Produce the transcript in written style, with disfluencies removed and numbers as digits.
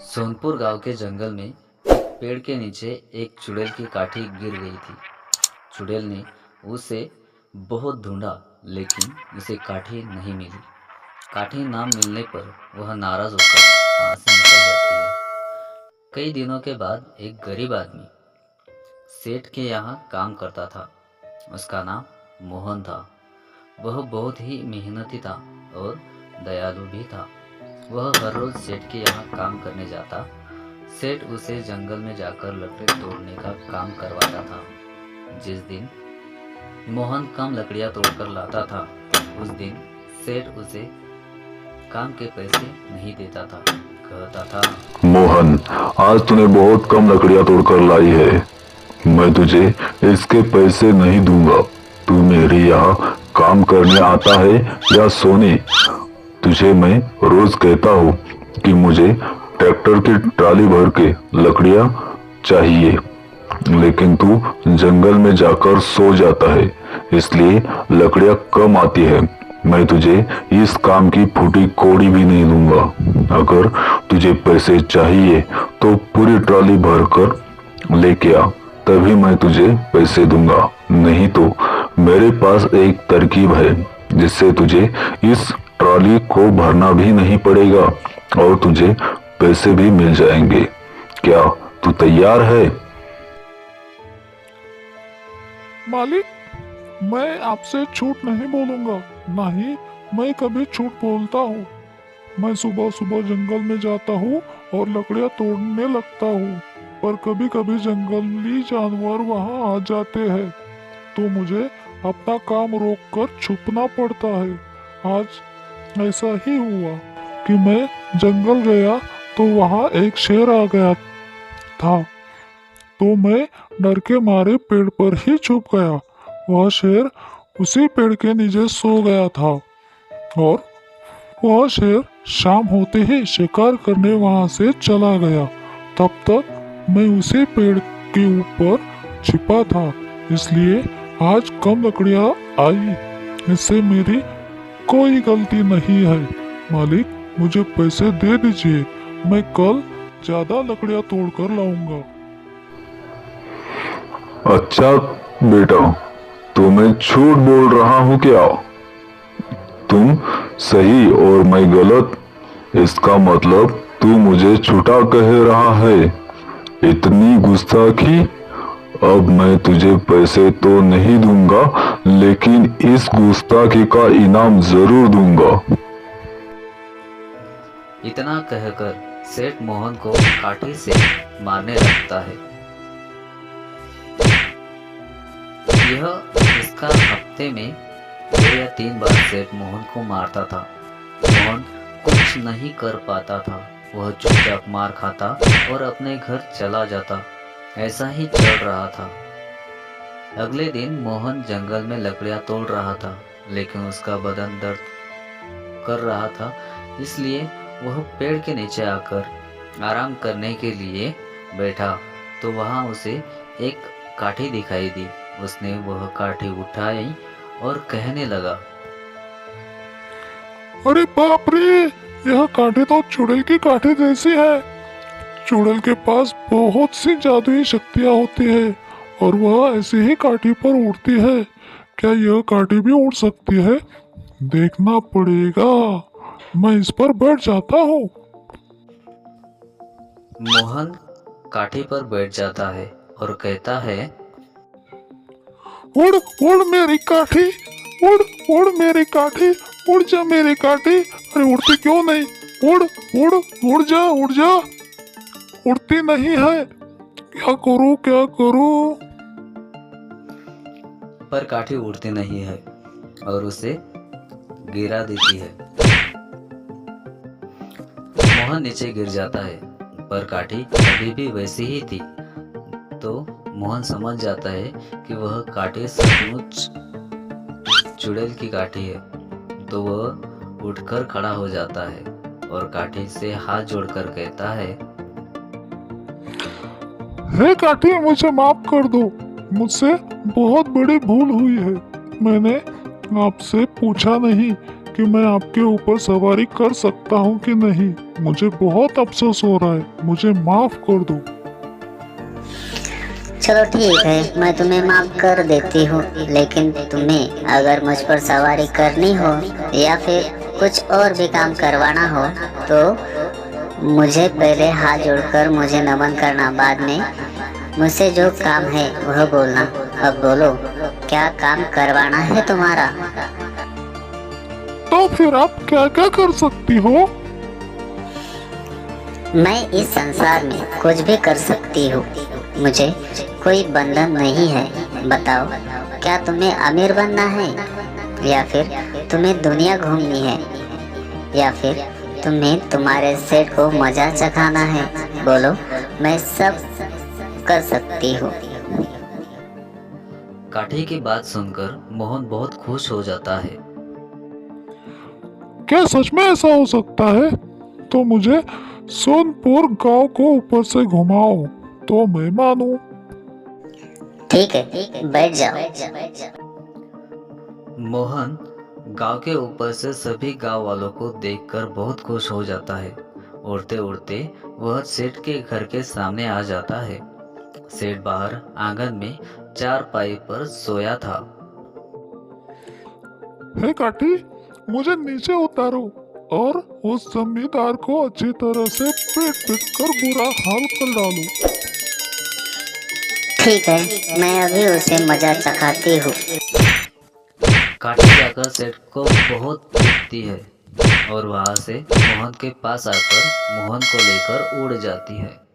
सोनपुर गांव के जंगल में एक पेड़ के नीचे एक चुड़ैल की काठी गिर गई थी। चुड़ैल ने उसे बहुत ढूंढा, लेकिन उसे काठी नहीं मिली। काठी ना मिलने पर वह नाराज होकर वहां से निकल जाती है। कई दिनों के बाद एक गरीब आदमी सेठ के यहाँ काम करता था। उसका नाम मोहन था। वह बहुत ही मेहनती था और दयालु भी था। वह हर रोज सेठ के यहाँ काम करने जाता। सेठ उसे जंगल में जाकर लकड़ी तोड़ने का काम करवाता था। जिस दिन मोहन कम लकड़ियाँ तोड़कर लाता था, उस दिन सेठ उसे काम के पैसे नहीं देता था। कहता था, मोहन, आज तूने बहुत कम लकड़ियां तोड़कर लाई है। मैं तुझे इसके पैसे नहीं दूंगा। तू मेरे यहाँ काम करने आता है या सोने? तुझे मैं रोज कहता हूँ कि मुझे ट्रैक्टर की ट्राली भर के लकड़ियां चाहिए, लेकिन तू जंगल में जाकर सो जाता है, इसलिए लकड़ियां कम आती है। मैं तुझे इस काम की फूटी कौड़ी भी नहीं दूंगा। अगर तुझे पैसे चाहिए तो पूरी ट्रॉली भर कर लेके आ, तभी मैं तुझे पैसे दूंगा। नहीं तो मेरे पास एक तरकीब है जिससे तुझे इस ट्रॉली को भरना भी नहीं पड़ेगा और तुझे पैसे भी मिल जाएंगे। क्या तू तैयार है? मालिक, मैं आपसे झूठ नहीं बोलूंगा। ना ही मैं कभी झूठ बोलता हूँ। मैं सुबह सुबह जंगल में जाता हूँ और लकड़ियाँ तोड़ने लगता हूँ, पर कभी कभी जंगली जानवर वहाँ आ जाते हैं, तो मुझे अपना काम रोककर छुपना पड़ता है। आज ऐसा ही हुआ कि मैं जंगल गया तो वहाँ एक शेर आ गया था, तो मैं डर के मारे पेड़ पर ही छुप गया। वह शेर उसी पेड़ के नीचे सो गया था और वह शेर शाम होते ही शिकार करने वहां से चला गया। तब तक मैं उसी पेड़ के ऊपर छिपा था, इसलिए आज कम लकड़ियां आई। इससे मेरी कोई गलती नहीं है। मालिक, मुझे पैसे दे दीजिए। मैं कल ज्यादा लकड़ियां तोड़कर लाऊंगा। अच्छा बेटा, तो मैं झूठ बोल रहा हूँ क्या? तुम सही और मैं गलत, इसका मतलब तू मुझे झूठा कह रहा है। इतनी गुस्ताखी! अब मैं तुझे पैसे तो नहीं दूंगा, लेकिन इस गुस्ताखी का इनाम जरूर दूंगा। इतना कहकर सेठ मोहन को काठी से मारने लगता है। यह इसका हफ्ते में 2 या 3 बार सेठ मोहन को मारता था। मोहन कुछ नहीं कर पाता था। वह चुपचाप मार खाता और अपने घर चला जाता। ऐसा ही चल रहा था। अगले दिन मोहन जंगल में लकड़ियां तोड़ रहा था, लेकिन उसका बदन दर्द कर रहा था, इसलिए वह पेड़ के नीचे आकर आराम करने के लिए बैठा तो वहां उसे एक काठी दिखाई दी। उसने वह काठी उठाई और कहने लगा, अरे बाप रे! यह काठी तो चुड़ैल की काठी जैसी है। चुड़ैल के पास बहुत सी जादुई शक्तियां होती है और वह ऐसी ही काठी पर उड़ती है। क्या यह काठी भी उड़ सकती है? देखना पड़ेगा। मैं इस पर बैठ जाता हूँ। मोहन काठी पर बैठ जाता है और कहता है, उड़ उड़ मेरी काठी, उड़ उड़ मेरी काठी, उड़ जा मेरी काठी। अरे उड़ती क्यों नहीं? उड़ उड़ उड़ जा, उड़ जा। उड़ती नहीं है। क्या करूँ, क्या करूँ? पर काठी उड़ती नहीं है और उसे गिरा देती है। मोहन नीचे गिर जाता है, पर काठी अभी भी वैसी ही थी। तो मोहन समझ जाता है कि वह काठी सचमुच चुड़ैल की काठी है। तो वह उठकर खड़ा हो जाता है और काठी से हाथ जोड़कर कहता है, हे काठी, मुझे माफ कर दो। मुझसे बहुत बड़ी भूल हुई है। मैंने आपसे पूछा नहीं कि मैं आपके ऊपर सवारी कर सकता हूँ कि नहीं। मुझे बहुत अफसोस हो रहा है, मुझे माफ कर दो। चलो ठीक है, मैं तुम्हें माफ कर देती हूँ, लेकिन तुम्हें अगर मुझ पर सवारी करनी हो या फिर कुछ और भी काम करवाना हो तो मुझे पहले हाथ जोड़कर मुझे नमन करना, बाद में मुझसे जो काम है वह बोलना। अब बोलो, क्या काम करवाना है तुम्हारा? तो फिर आप क्या क्या कर सकती हो? मैं इस संसार में कुछ भी कर सकती हूँ, मुझे कोई बंधन नहीं है। बताओ, क्या तुम्हें अमीर बनना है, या फिर तुम्हें दुनिया घूमनी है, या फिर तुम्हें तुम्हारे सेठ को मजा चखाना है? बोलो, मैं सब कर सकती हूँ। काठी की बात सुनकर मोहन बहुत खुश हो जाता है। क्या सच में ऐसा हो सकता है? तो मुझे सोनपुर गांव को ऊपर से घुमाओ तो मैं मानूं। ठीक है, बैठ जाओ। मोहन गांव के ऊपर से सभी गांव वालों को देखकर बहुत खुश हो जाता है। उड़ते उड़ते वह सेठ के घर के सामने आ जाता है। सेठ बाहर आंगन में चारपाई पर सोया था। हे काठी, मुझे नीचे उतारो और उस जमींदार को अच्छी तरह से पीट पीट कर बुरा हाल कर डालो। ठीक है, मैं अभी उसे मजा चखाती हूँ। काठी जाकर सेठ को बहुत पीटती है और वहां से मोहन के पास आकर मोहन को लेकर उड़ जाती है।